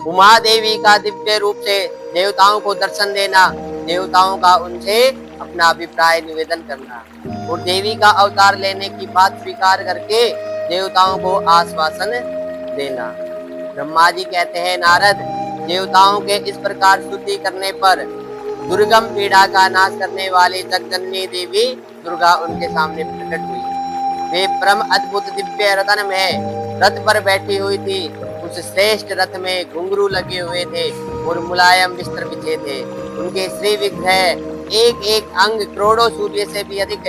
उमा देवी का दिव्य रूप से देवताओं को दर्शन देना, देवताओं का उनसे अपना अभिप्राय निवेदन करना और देवी का अवतार लेने की बात स्वीकार करके देवताओं को आश्वासन देना। ब्रह्मा जी कहते हैं, नारद, देवताओं के इस प्रकार स्तुति करने पर दुर्गम पीड़ा का नाश करने वाली जगजननी देवी दुर्गा उनके सामने प्रकट हुई। वे परम अद्भुत दिव्य रतन में रथ पर बैठी हुई थी। उस श्रेष्ठ रथ में घुंघरू लगे हुए थे और मुलायम बिस्तर बिछे थे। उनके श्री विग्रह एक एक अंग करोड़ों सूर्य से भी अधिक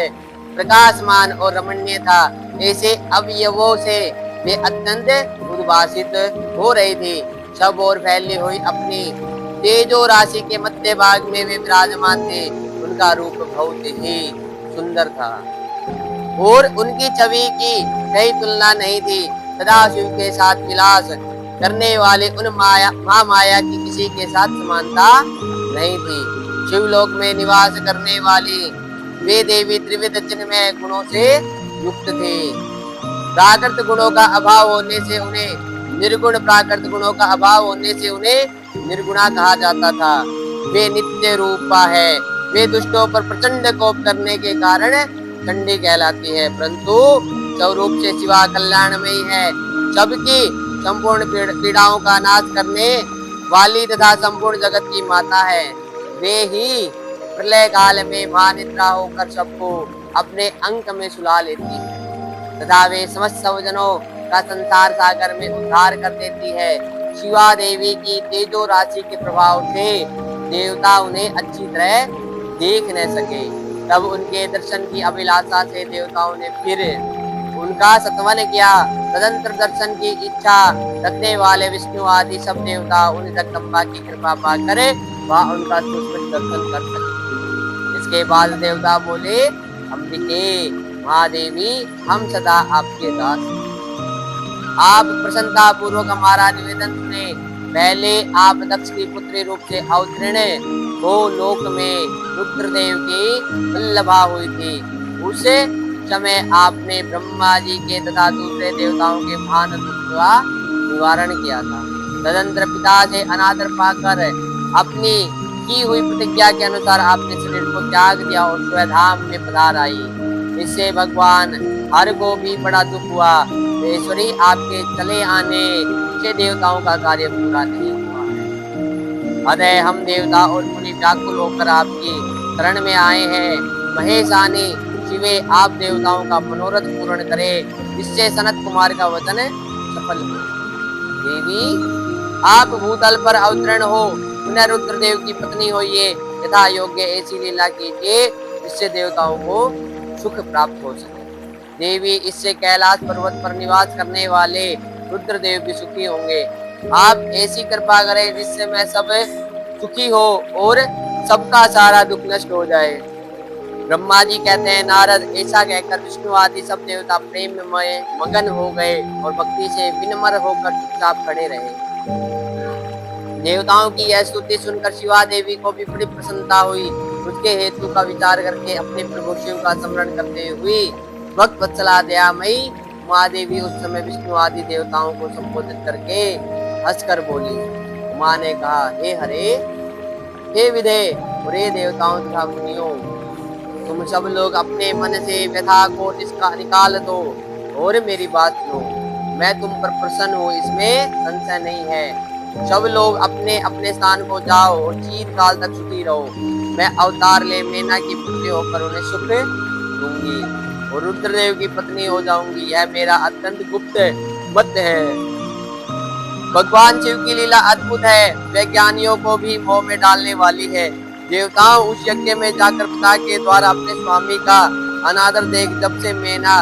प्रकाशमान और रमणीय था। ऐसे अवयवों से वे अत्यंत उद्भासित हो रही थी। सब ओर फैली हुई अपनी तेजो राशि के मध्य भाग में वे विराजमान थे। उनका रूप बहुत ही सुंदर था और उनकी छवि की कहीं तुलना नहीं थी। सदाशिव के साथ विलास करने वाले उन महामाया की किसी के साथ समानता नहीं थी। शिवलोक में निवास करने वाली वे देवी त्रिविध चिन्मय गुणों से युक्त थे। प्राकृत गुणों का अभाव होने से उन्हें निर्गुण, प्राकृत गुणों का अभाव होने से उन्हें निर्गुणा कहा जाता था। वे नित्य रूपा है। वे दुष्टों पर प्रचंड कोप करने के कारण चंडी कहलाती है, परंतु स्वरूप से शिवा कल्याणमयी है। सबकी संपूर्ण पीड़ाओं का नाश करने वाली तथा संपूर्ण जगत की माता है। वे ही प्रलय काल में महानिद्रा होकर सबको अपने अंक में सुला लेती है तथा वे समस्त सज्जनों का संसार सागर में उद्धार कर देती है। शिवा देवी की तेजो राशि के प्रभाव से देवता उन्हें अच्छी तरह देख न सके। तब उनके दर्शन की अभिलाषा से देवताओं ने फिर उनका सत्वन किया। तदंतर दर्शन की इच्छा रखने वाले विष्णु आदि सब देवता उन जगदम्बा की कृपा पाकर वह उनका सुस्पष्ट दर्शन कर सके। इसके बाद देवता बोले, अंबिके महादेवी, हम सदा आपके दास, आप प्रसन्नता पूर्वक हमारा निवेदन सुने। पहले आप दक्ष की पुत्री रूप से अवतीर्ण हो लोक में रुद्रदेव की वल्लभा हुई थी। उस समय आपने ब्रह्मा जी के तथा दूसरे देवताओं के महान दुख का निवारण किया था। तदंतर पिता से अनादर पाकर अपनी की हुई प्रतिज्ञा के अनुसार आपने शरीर को त्याग दिया और स्वधाम में पधार आई। इससे भगवान हर को भी बड़ा दुख हुआ। ईश्वरी आपके चले आने से देवताओं का कार्य पूरा नहीं हुआ है। अतः हम देवता और मुनि व्याकुल होकर आपकी शरण में आए हैं। महेशानी शिवे, आप देवताओं का मनोरथ पूर्ण करे, इससे सनत कुमार का वचन सफल हो। देवी, आप भूतल पर अवतरण हो, पुनः रुद्रदेव की पत्नी होइए, यथा योग्य ऐसी लीला कीजिए जिससे देवताओं को सुख प्राप्त हो सके। देवी, इससे कैलाश पर्वत पर निवास करने वाले रुद्रदेव भी सुखी होंगे। आप ऐसी कृपा करें जिससे मैं सब सुखी हो और सबका सारा दुख नष्ट हो जाए। ब्रह्मा जी कहते हैं, नारद, ऐसा कहकर विष्णु आदि सब देवता प्रेम में मगन हो गए और भक्ति से विनम्र होकर चुपचाप खड़े रहे। देवताओं की यह स्तुति सुनकर शिवा देवी को भी बड़ी प्रसन्नता हुई। उसके हेतु का विचार करके अपने प्रभु शिव का स्मरण करते हुए भक्त वत्सला दयामयी महादेवी उस समय विष्णु आदि देवताओं को संबोधित करके हंसकर बोली। उमा ने कहा, हे हरे, हे विधे और हे देवताओं तथा मुनियों, तुम सब लोग अपने मन से व्यथा को निकाल दो और मेरी बात सुनो। मैं तुम पर प्रसन्न हूँ, इसमें संशय नहीं है। सब लोग अपने अपने स्थान को जाओ और चीर काल तक सुखी रहो। मैं अवतार ले मेना की पुत्री होकर उन्हें सुख दूंगी और रुद्रदेव की पत्नी हो जाऊंगी। यह मेरा अत्यंत गुप्त मत है। भगवान शिव की लीला अद्भुत है, वह ज्ञानियों को भी मोह में डालने वाली है। देवताओं उस यज्ञ में जाकर पिता के द्वारा अपने स्वामी का अनादर देख जब से मैंने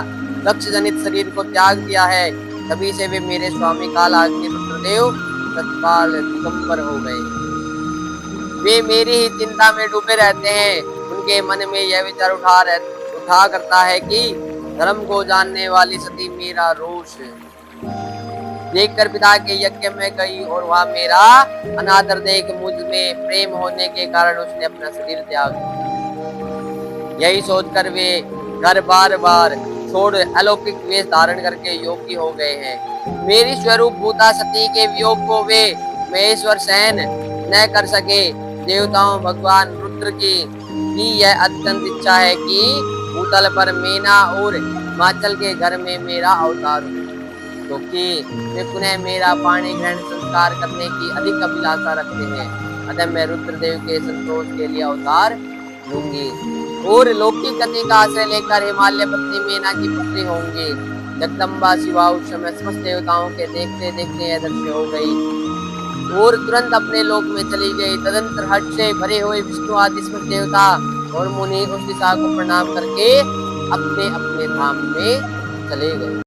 दक्ष जनित शरीर को त्याग दिया है, तभी से वे मेरे स्वामी काल आगे रुद्रदेव तत्काल दिगंबर हो गए। वे मेरी ही चिंता में डूबे रहते हैं। उनके मन में यह विचार उठा करता है कि धर्म को जानने वाली सती मेरा रोष देखकर पिता के यज्ञ में गई और वहां मेरा अनादर देख मुझ में प्रेम होने के कारण उसने अपना शरीर त्याग दिया। यही सोचकर वे घर बार बार छोड़ अलौकिक वेश धारण करके योगी हो गए हैं। मेरी स्वरूप भूता सती के वियोग को वे महेश्वर सहन न कर सके। देवताओं भगवान रुद्र की भी यह अत्यंत इच्छा है कि भूतल पर मेना और हिमाचल के घर में मेरा अवतार हो, क्योंकि वे पुनः मेरा पाणी ग्रहण संस्कार करने की अधिक अभिलाषा रखते हैं। अतः मैं रुद्रदेव के संतोष के लिए अवतार लूंगी और लौकिक गति का आश्रय लेकर हिमालय पत्नी मेना की पुत्री होंगी। जगदम्बा शिवा उस समय समस्त देवताओं के देखते देखते यह दृश्य हो गई और तुरंत अपने लोक में चली गई। तदंतर हर्ष से भरे हुए विष्णु आदि समस्त देवता और मुनि उस दिशा को प्रणाम करके अपने अपने धाम में चले गए।